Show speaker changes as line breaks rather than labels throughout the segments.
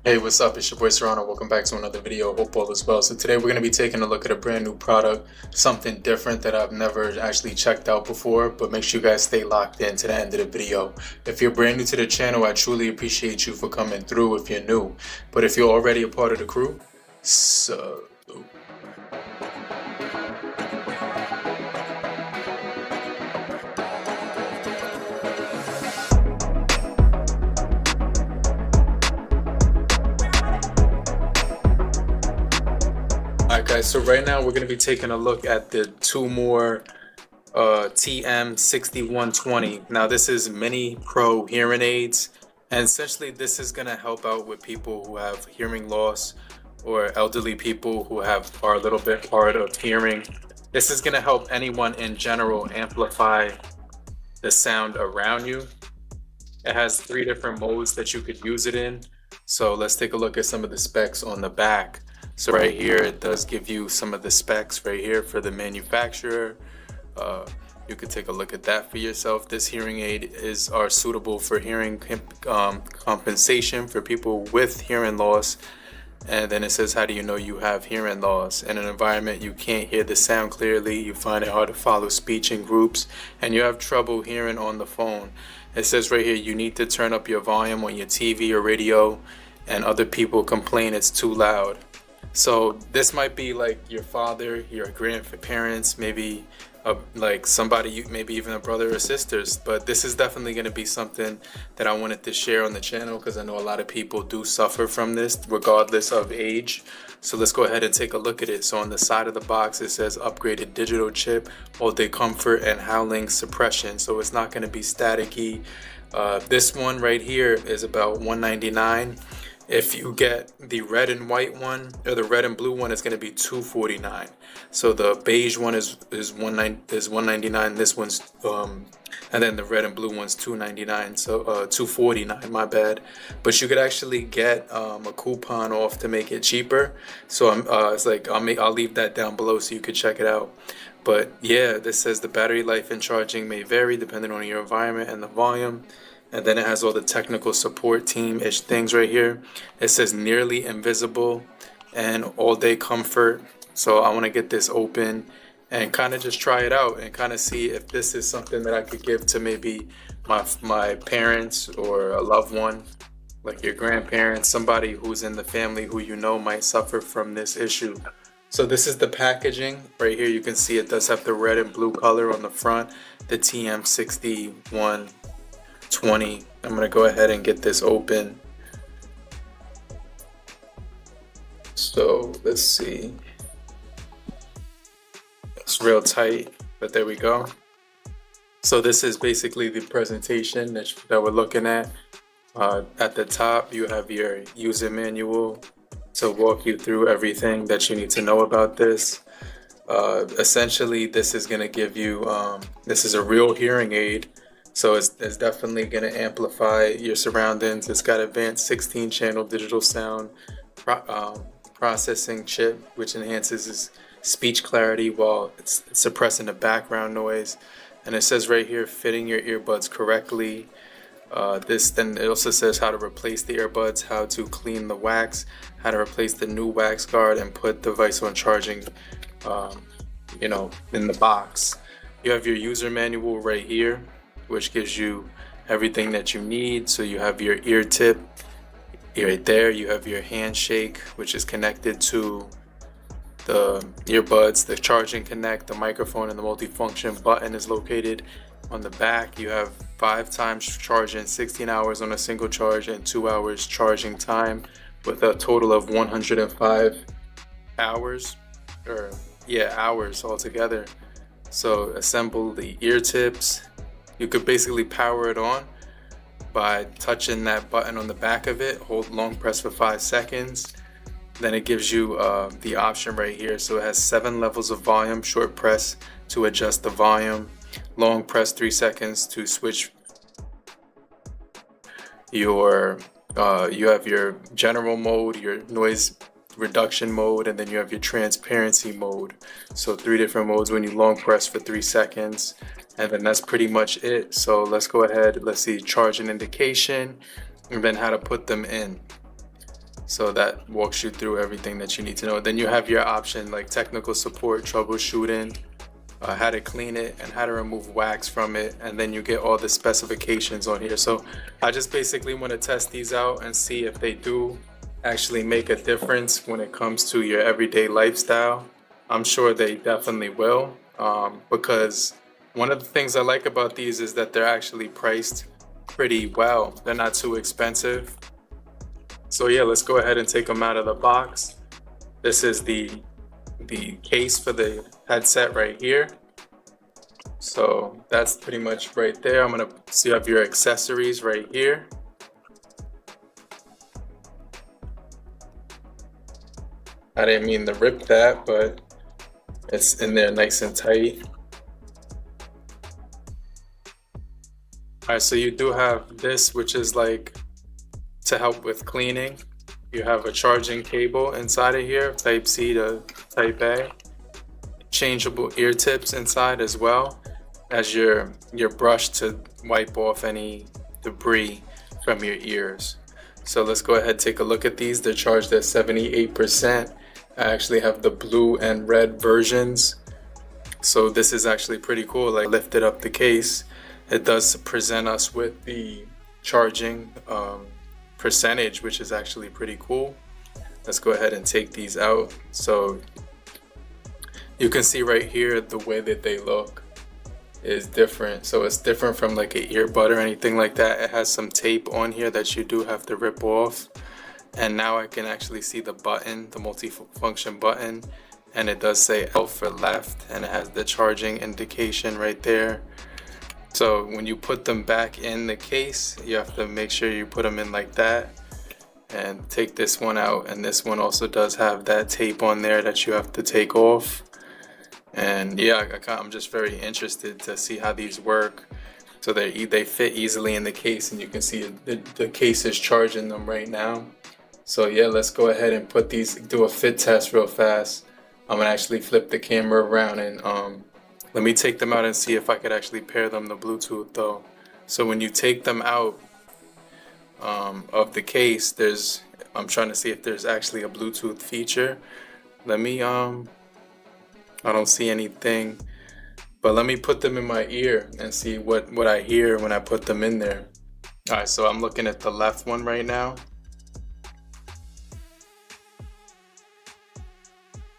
Hey, what's up? It's your boy Serrano. Welcome back to another video. Hope all is well. So today we're going to be taking a look at a brand new product, something different that I've never actually checked out before, but make sure you guys stay locked in to the end of the video. If you're brand new to the channel, I truly appreciate you for coming through if you're new. But if you're already a part of the crew, so Alright guys, so right now we're going to be taking a look at the Tomore TM-6120. Now this is Mini Pro hearing aids, and essentially this is going to help out with people who have hearing loss or elderly people who are a little bit hard of hearing. This is going to help anyone in general amplify the sound around you. It has 3 different modes that you could use it in. So let's take a look at some of the specs on the back. So right here, it does give you some of the specs right here for the manufacturer. You could take a look at that for yourself. This hearing aid are suitable for hearing compensation for people with hearing loss. And then it says, how do you know you have hearing loss? In an environment you can't hear the sound clearly, you find it hard to follow speech in groups, and you have trouble hearing on the phone. It says right here, you need to turn up your volume on your TV or radio, and other people complain it's too loud. So this might be like your father, your grandparents, maybe like somebody, maybe even a brother or sisters. But this is definitely going to be something that I wanted to share on the channel because I know a lot of people do suffer from this regardless of age. So let's go ahead and take a look at it. So on the side of the box it says upgraded digital chip, all-day comfort, and howling suppression. So it's not going to be staticky. This one right here is about $199. If you get the red and white one, or the red and blue one, is going to be $249. So the beige one is $199. This one's and then the red and blue one's $299. So $249. My bad. But you could actually get a coupon off to make it cheaper. So it's like I'll leave that down below so you could check it out. But yeah, this says the battery life and charging may vary depending on your environment and the volume. And then it has all the technical support team-ish things right here. It says nearly invisible and all-day comfort. So I want to get this open and kind of just try it out and kind of see if this is something that I could give to maybe my parents or a loved one, like your grandparents, somebody who's in the family who you know might suffer from this issue. So this is the packaging. Right here you can see it does have the red and blue color on the front, the TM-6120. I'm going to go ahead and get this open. So let's see. It's real tight, but there we go. So this is basically the presentation that we're looking at. At the top you have your user manual to walk you through everything that you need to know about this. Essentially this is going to give you, this is a real hearing aid. So it's definitely going to amplify your surroundings. It's got advanced 16-channel digital sound processing chip, which enhances speech clarity while it's suppressing the background noise. And it says right here, fitting your earbuds correctly. Then it also says how to replace the earbuds, how to clean the wax, how to replace the new wax guard, and put the device on charging, in the box. You have your user manual right here, which gives you everything that you need. So you have your ear tip right there, you have your handshake, which is connected to the earbuds, the charging connect, the microphone, and the multifunction button is located on the back. You have 5 times charging, 16 hours on a single charge, and 2 hours charging time, with a total of 105 hours, hours altogether. So assemble the ear tips. You could basically power it on by touching that button on the back of it. Hold long press for 5 seconds. Then it gives you the option right here. So it has 7 levels of volume. Short press to adjust the volume. Long press 3 seconds to switch your you have your general mode, your noise reduction mode, and then you have your transparency mode. So 3 different modes when you long press for 3 seconds. And then that's pretty much it. So let's go ahead, let's see, charge and indication, and then how to put them in. So that walks you through everything that you need to know. Then you have your option like technical support, troubleshooting, how to clean it, and how to remove wax from it. And then you get all the specifications on here. So I just basically want to test these out and see if they do actually make a difference when it comes to your everyday lifestyle. I'm sure they definitely will, because one of the things I like about these is that they're actually priced pretty well. They're not too expensive. So yeah, let's go ahead and take them out of the box. This is the case for the headset right here. So that's pretty much right there. I'm gonna see you have your accessories right here. I didn't mean to rip that, but it's in there nice and tight. All right, so you do have this, which is like to help with cleaning. You have a charging cable inside of here, type C to type A. Changeable ear tips inside as well as your brush to wipe off any debris from your ears. So let's go ahead and take a look at these. They're charged at 78%. I actually have the blue and red versions. So this is actually pretty cool. I lifted up the case. It does present us with the charging percentage, which is actually pretty cool. Let's go ahead and take these out. So you can see right here the way that they look is different. So it's different from like an earbud or anything like that. It has some tape on here that you do have to rip off. And now I can actually see the button, the multi-function button, and it does say L for left, and it has the charging indication right there. So when you put them back in the case, you have to make sure you put them in like that and take this one out. And this one also does have that tape on there that you have to take off. And yeah, I'm just very interested to see how these work. So they fit easily in the case, and you can see the case is charging them right now. So yeah, let's go ahead and put these, do a fit test real fast. I'm gonna actually flip the camera around and let me take them out and see if I could actually pair them to Bluetooth though. So when you take them out of the case, I'm trying to see if there's actually a Bluetooth feature. Let me, I don't see anything, but let me put them in my ear and see what I hear when I put them in there. All right, so I'm looking at the left one right now.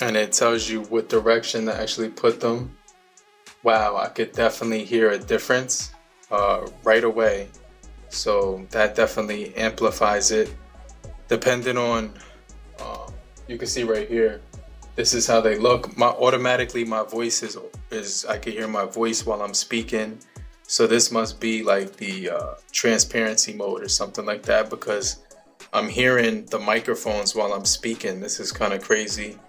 And it tells you what direction to actually put them. Wow, I could definitely hear a difference right away. So that definitely amplifies it. Depending on, you can see right here, this is how they look. Automatically my voice is I can hear my voice while I'm speaking. So this must be like the transparency mode or something like that, because I'm hearing the microphones while I'm speaking. This is kind of crazy.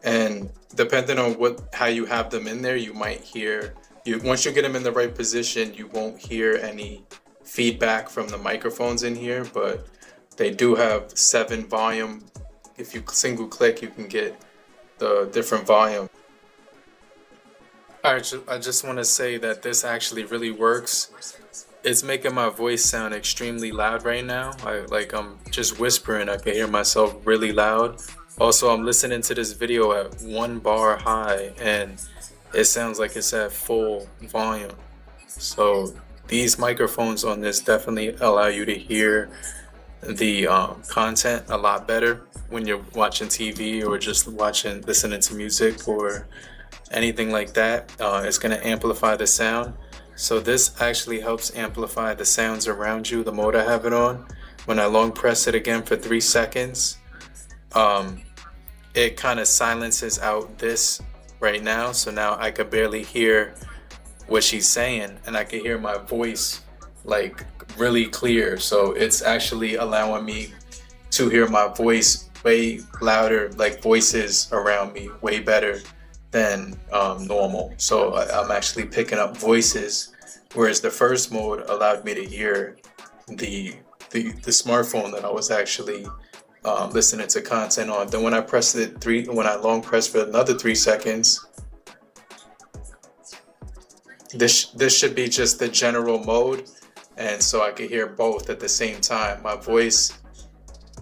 And depending on how you have them in there, you might hear, once you get them in the right position, you won't hear any feedback from the microphones in here, but they do have 7 volume. If you single click, you can get the different volume. Alright, I just want to say that this actually really works. It's making my voice sound extremely loud right now. I'm just whispering. I can hear myself really loud. Also, I'm listening to this video at 1 bar high, and it sounds like it's at full volume. So these microphones on this definitely allow you to hear the content a lot better when you're watching TV or just listening to music or anything like that. It's going to amplify the sound. So this actually helps amplify the sounds around you, the mode I have it on. When I long press it again for 3 seconds, it kind of silences out this right now. So now I could barely hear what she's saying, and I can hear my voice like really clear. So it's actually allowing me to hear my voice way louder, like voices around me way better than normal. So I'm actually picking up voices, whereas the first mode allowed me to hear the smartphone that I was actually listening to content on. Then when I long press for another 3 seconds, this should be just the general mode, and so I could hear both at the same time. My voice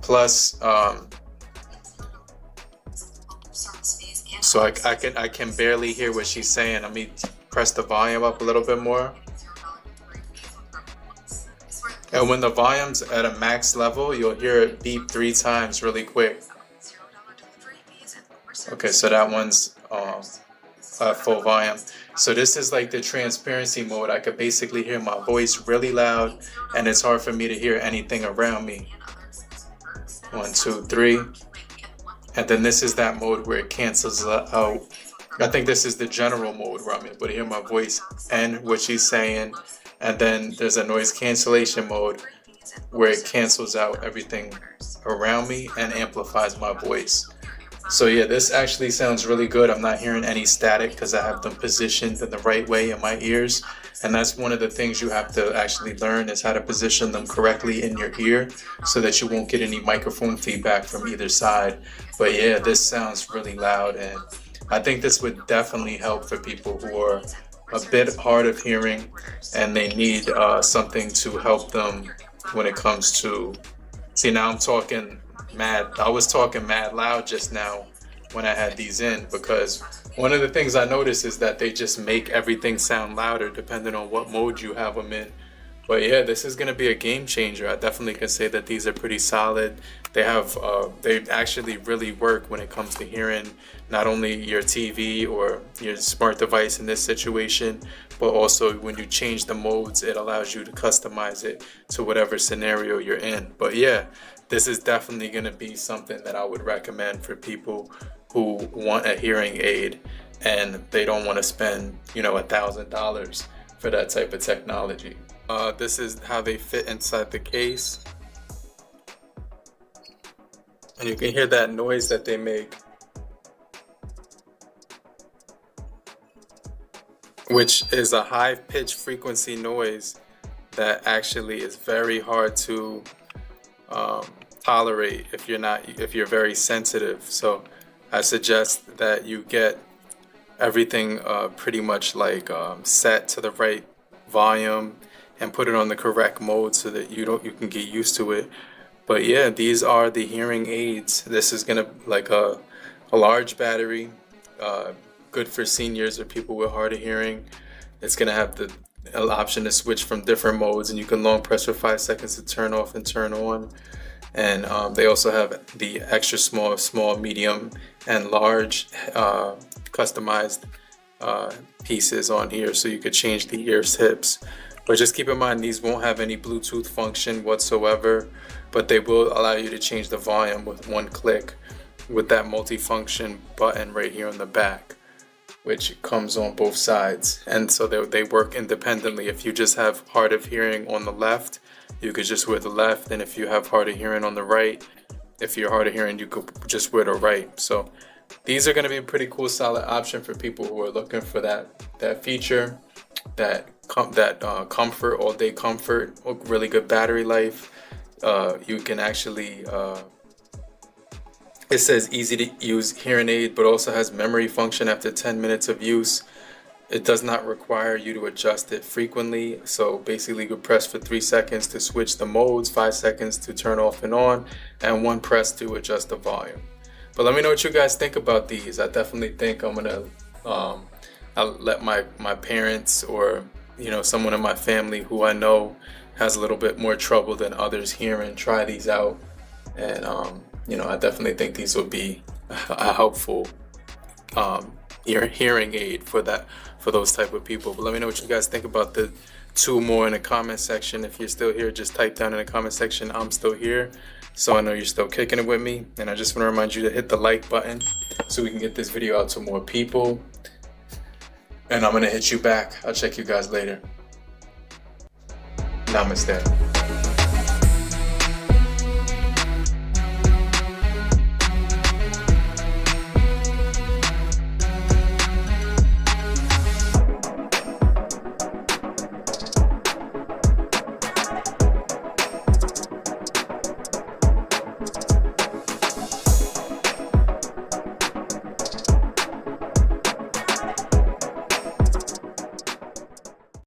plus so I can barely hear what she's saying. Let me press the volume up a little bit more. And when the volume's at a max level, you'll hear it beep 3 times really quick. Okay, so that one's full volume. So this is like the transparency mode. I could basically hear my voice really loud, and it's hard for me to hear anything around me. 1, 2, 3. And then this is that mode where it cancels out. I think this is the general mode where I'm able to hear my voice and what she's saying. And then there's a noise cancellation mode where it cancels out everything around me and amplifies my voice. So yeah, this actually sounds really good. I'm not hearing any static because I have them positioned in the right way in my ears. And that's one of the things you have to actually learn, is how to position them correctly in your ear so that you won't get any microphone feedback from either side. But yeah, this sounds really loud, and I think this would definitely help for people who are a bit hard of hearing and they need something to help them when it comes to, see, now I'm talking mad, I was talking mad loud just now when I had these in, because one of the things I noticed is that they just make everything sound louder depending on what mode you have them in. But yeah, this is going to be a game changer. I definitely can say that these are pretty solid. They have, they actually really work when it comes to hearing not only your TV or your smart device in this situation, but also when you change the modes, it allows you to customize it to whatever scenario you're in. But yeah, this is definitely going to be something that I would recommend for people who want a hearing aid and they don't want to spend, you know, $1,000 for that type of technology. This is how they fit inside the case. And you can hear that noise that they make, which is a high pitch frequency noise that actually is very hard to tolerate if you're very sensitive. So I suggest that you get everything pretty much like set to the right volume and put it on the correct mode so that you can get used to it. But yeah, these are the hearing aids. This is gonna like a large battery, good for seniors or people with hard of hearing. It's gonna have the option to switch from different modes, and you can long press for 5 seconds to turn off and turn on. And they also have the extra small, medium, and large customized pieces on here, so you could change the ear tips. But just keep in mind, these won't have any Bluetooth function whatsoever, but they will allow you to change the volume with one click with that multifunction button right here on the back, which comes on both sides. And so they work independently. If you just have hard of hearing on the left, you could just wear the left, and if you have hard of hearing on the right, if you're hard of hearing, you could just wear the right. So these are going to be a pretty cool, solid option for people who are looking for that feature, that comfort, all day comfort, really good battery life. You can actually, it says easy to use hearing aid, but also has memory function after 10 minutes of use. It does not require you to adjust it frequently. So basically you press for 3 seconds to switch the modes, 5 seconds to turn off and on, and 1 press to adjust the volume. But let me know what you guys think about these. I definitely think I'm gonna I'll let my parents, or you know, someone in my family who I know has a little bit more trouble than others hearing, try these out. And you know, I definitely think these will be a helpful hearing aid for those type of people. But let me know what you guys think about the 2 more in the comment section. If you're still here, just type down in the comment section, I'm still here, so I know you're still kicking it with me. And I just want to remind you to hit the like button so we can get this video out to more people. And I'm gonna hit you back. I'll check you guys later. Namaste.